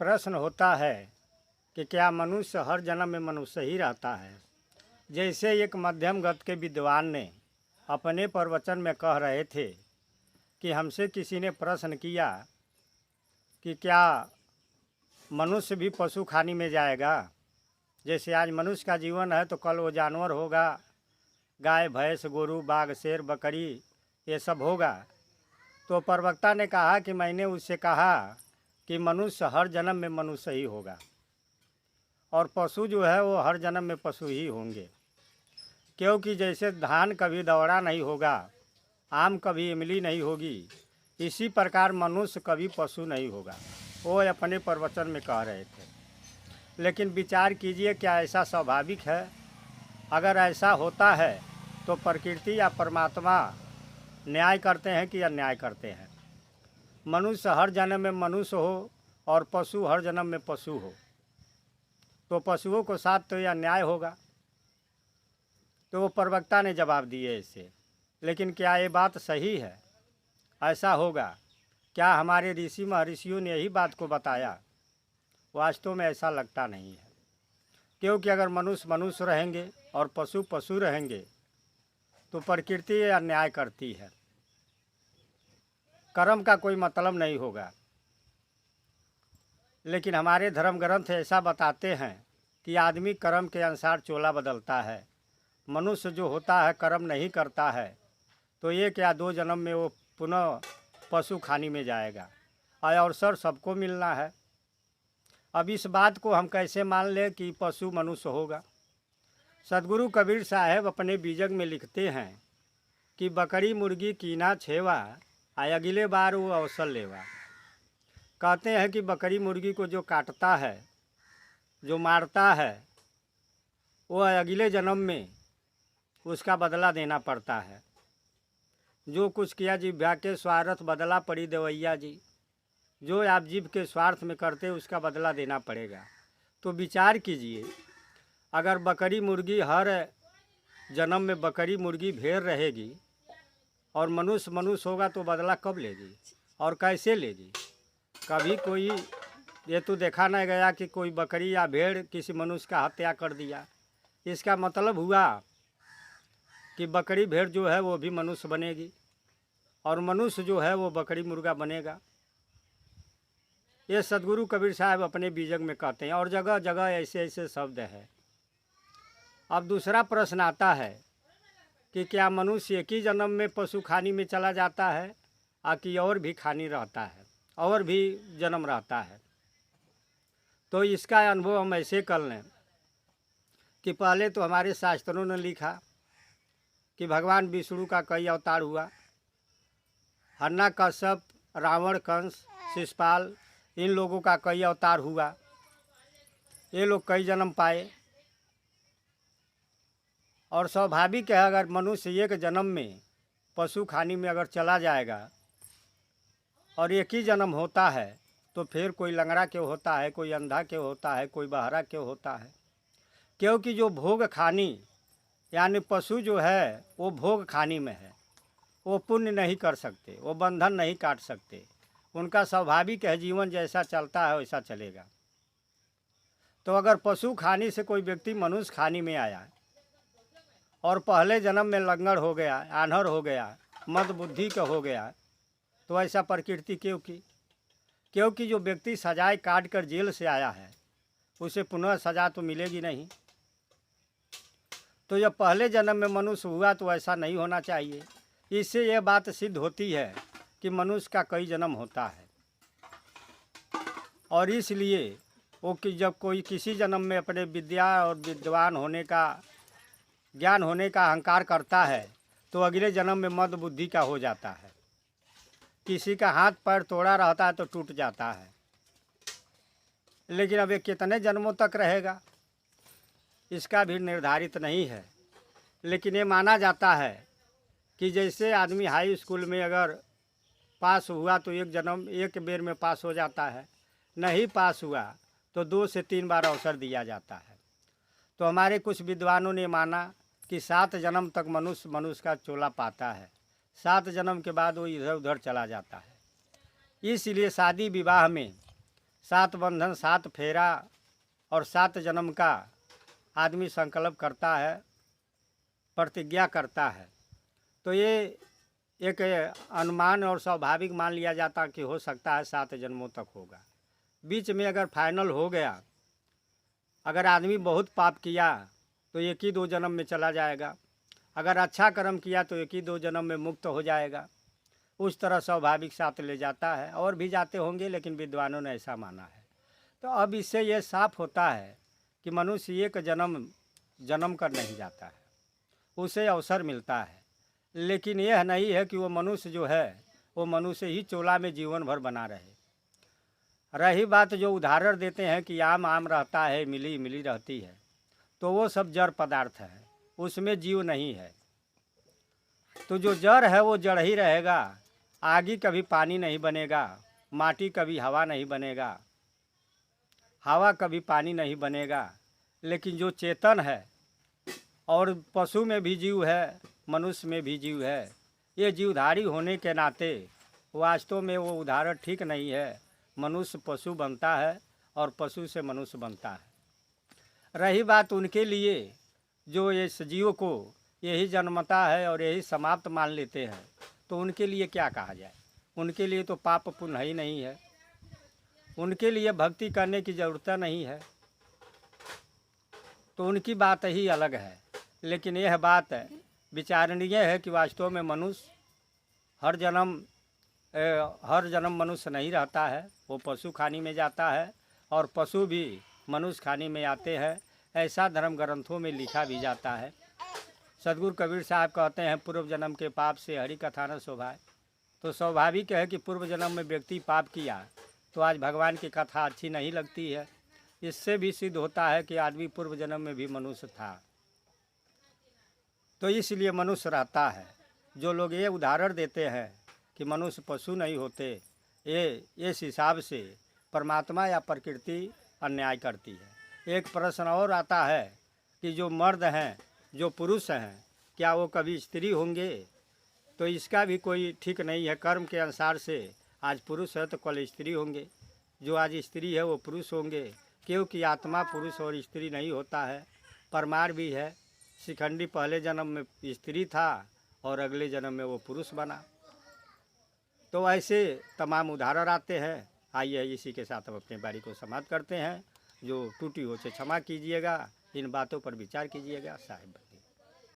प्रश्न होता है कि क्या मनुष्य हर जन्म में मनुष्य ही रहता है। जैसे एक मध्यम गत के विद्वान ने अपने प्रवचन में कह रहे थे कि हमसे किसी ने प्रश्न किया कि क्या मनुष्य भी पशु खानी में जाएगा। जैसे आज मनुष्य का जीवन है तो कल वो जानवर होगा, गाय भैंस गोरू बाघ शेर बकरी ये सब होगा। तो प्रवक्ता ने कहा कि मैंने उससे कहा कि मनुष्य हर जन्म में मनुष्य ही होगा और पशु जो है वो हर जन्म में पशु ही होंगे, क्योंकि जैसे धान कभी दौड़ा नहीं होगा, आम कभी इमली नहीं होगी, इसी प्रकार मनुष्य कभी पशु नहीं होगा। वो अपने प्रवचन में कह रहे थे। लेकिन विचार कीजिए, क्या ऐसा स्वाभाविक है? अगर ऐसा होता है तो प्रकृति या परमात्मा न्याय करते हैं कि अन्याय करते हैं? मनुष्य हर जन्म में मनुष्य हो और पशु हर जन्म में पशु हो तो पशुओं को साथ तो यह अन्याय होगा। तो वो प्रवक्ता ने जवाब दिए इससे। लेकिन क्या ये बात सही है? ऐसा होगा क्या? हमारे ऋषि महर्षियों ने यही बात को बताया? वास्तव में ऐसा लगता नहीं है, क्योंकि अगर मनुष्य मनुष्य रहेंगे और पशु पशु रहेंगे तो प्रकृति अन्याय करती है। कर्म का कोई मतलब नहीं होगा। लेकिन हमारे धर्म ग्रंथ ऐसा बताते हैं कि आदमी कर्म के अनुसार चोला बदलता है। मनुष्य जो होता है कर्म नहीं करता है तो एक या दो जन्म में वो पुनः पशु खानी में जाएगा और अवसर सबको मिलना है। अब इस बात को हम कैसे मान लें कि पशु मनुष्य होगा? सदगुरु कबीर साहब अपने बीजक में लिखते हैं कि बकरी मुर्गी कीना छेवा आय अगले बार वो अवसर लेवा। कहते हैं कि बकरी मुर्गी को जो काटता है, जो मारता है, वो अगले जन्म में उसका बदला देना पड़ता है। जो कुछ किया जिह्वा के स्वार्थ बदला पड़ी देवैया जी। जो आप जीव के स्वार्थ में करते उसका बदला देना पड़ेगा। तो विचार कीजिए, अगर बकरी मुर्गी हर जन्म में बकरी मुर्गी भेड़ रहेगी और मनुष्य मनुष्य होगा तो बदला कब लेगी और कैसे लेगी? कभी कोई ये तो देखा नहीं गया कि कोई बकरी या भेड़ किसी मनुष्य का हत्या कर दिया। इसका मतलब हुआ कि बकरी भेड़ जो है वो भी मनुष्य बनेगी और मनुष्य जो है वो बकरी मुर्गा बनेगा। ये सदगुरु कबीर साहब अपने बीजक में कहते हैं और जगह जगह ऐसे ऐसे शब्द हैं। अब दूसरा प्रश्न आता है कि क्या मनुष्य एक ही जन्म में पशु खानी में चला जाता है कि और भी खानी रहता है, और भी जन्म रहता है? तो इसका अनुभव हम ऐसे कर लें कि पहले तो हमारे शास्त्रों ने लिखा कि भगवान विष्णु का कई अवतार हुआ। हिरण्यकश्यप, रावण, कंस, शिशुपाल, इन लोगों का कई अवतार हुआ। ये लोग कई जन्म पाए और स्वाभाविक है अगर मनुष्य एक जन्म में पशु खानी में अगर चला जाएगा और एक ही जन्म होता है तो फिर कोई लंगड़ा क्यों होता है, कोई अंधा क्यों होता है, कोई बहरा क्यों होता है? क्योंकि जो भोग खानी यानी पशु जो है वो भोग खानी में है। वो पुण्य नहीं कर सकते, वो बंधन नहीं काट सकते। उनका स्वाभाविक है जीवन जैसा चलता है वैसा चलेगा। तो अगर पशु खानी से कोई व्यक्ति मनुष्य खानी में आया और पहले जन्म में लंगड़ हो गया, आन्हर हो गया, मद बुद्धि का हो गया, तो ऐसा प्रकृति क्यों की? क्योंकि जो व्यक्ति सजाए काट कर जेल से आया है उसे पुनः सजा तो मिलेगी नहीं। तो जब पहले जन्म में मनुष्य हुआ तो ऐसा नहीं होना चाहिए। इससे यह बात सिद्ध होती है कि मनुष्य का कई जन्म होता है और इसलिए वो कि जब कोई किसी जन्म में अपने विद्या और विद्वान होने का, ज्ञान होने का अहंकार करता है तो अगले जन्म में मद बुद्धि का हो जाता है। किसी का हाथ पैर तोड़ा रहता है तो टूट जाता है। लेकिन अब ये कितने जन्मों तक रहेगा इसका भी निर्धारित नहीं है। लेकिन ये माना जाता है कि जैसे आदमी हाई स्कूल में अगर पास हुआ तो एक जन्म एक बेर में पास हो जाता है, नहीं पास हुआ तो 2 से 3 बार अवसर दिया जाता है। तो हमारे कुछ विद्वानों ने माना कि 7 जन्म तक मनुष्य मनुष्य का चोला पाता है, 7 जन्म के बाद वो इधर उधर चला जाता है। इसलिए शादी विवाह में 7 बंधन 7 फेरा और 7 जन्म का आदमी संकल्प करता है, प्रतिज्ञा करता है, तो ये एक अनुमान और स्वाभाविक मान लिया जाता कि हो सकता है 7 जन्मों तक होगा। बीच में अगर फाइनल हो गया, अगर आदमी बहुत पाप किया तो 1 ही 2 जन्म में चला जाएगा, अगर अच्छा कर्म किया तो 1 ही 2 जन्म में मुक्त हो जाएगा। उस तरह स्वाभाविक साथ ले जाता है, और भी जाते होंगे लेकिन विद्वानों ने ऐसा माना है। तो अब इससे ये साफ होता है कि मनुष्य एक जन्म कर नहीं जाता है, उसे अवसर मिलता है, लेकिन यह नहीं है कि वो मनुष्य जो है वो मनुष्य ही चोला में जीवन भर बना रहे। रही बात जो उदाहरण देते हैं कि आम आम रहता है, मिली मिली रहती है, तो वो सब जड़ पदार्थ है, उसमें जीव नहीं है। तो जो जड़ है वो जड़ ही रहेगा, आगे कभी पानी नहीं बनेगा, माटी कभी हवा नहीं बनेगा, हवा कभी पानी नहीं बनेगा। लेकिन जो चेतन है, और पशु में भी जीव है, मनुष्य में भी जीव है, ये जीवधारी होने के नाते वास्तव में वो उदाहरण ठीक नहीं है। मनुष्य पशु बनता है और पशु से मनुष्य बनता है। रही बात उनके लिए जो ये सजीवों को यही जन्मता है और यही समाप्त मान लेते हैं, तो उनके लिए क्या कहा जाए। उनके लिए तो पाप पुण्य ही नहीं है, उनके लिए भक्ति करने की ज़रूरत नहीं है, तो उनकी बात ही अलग है। लेकिन यह बात विचारणीय है कि वास्तव में मनुष्य हर जन्म मनुष्य नहीं रहता है, वो पशु खानी में जाता है और पशु भी मनुष्य खानी में आते हैं। ऐसा धर्म ग्रंथों में लिखा भी जाता है। सदगुरु कबीर साहब कहते हैं, पूर्व जन्म के पाप से हरि कथा न शोभाए। तो स्वाभाविक है कि पूर्व जन्म में व्यक्ति पाप किया तो आज भगवान की कथा अच्छी नहीं लगती है। इससे भी सिद्ध होता है कि आदमी पूर्व जन्म में भी मनुष्य था, तो इसलिए मनुष्य रहता है। जो लोग ये उदाहरण देते हैं कि मनुष्य पशु नहीं होते, ये इस हिसाब से परमात्मा या प्रकृति अन्याय करती है। एक प्रश्न और आता है कि जो मर्द हैं, जो पुरुष हैं, क्या वो कभी स्त्री होंगे? तो इसका भी कोई ठीक नहीं है। कर्म के अनुसार से आज पुरुष है तो कल स्त्री होंगे, जो आज स्त्री है वो पुरुष होंगे, क्योंकि आत्मा पुरुष और स्त्री नहीं होता है। परमार भी है, शिखंडी पहले जन्म में स्त्री था और अगले जन्म में वो पुरुष बना। तो ऐसे तमाम उदाहरण आते हैं। आइए इसी के साथ हम अपने बारी को समाप्त करते हैं। जो टूटी हो से क्षमा कीजिएगा, इन बातों पर विचार कीजिएगा साहिब।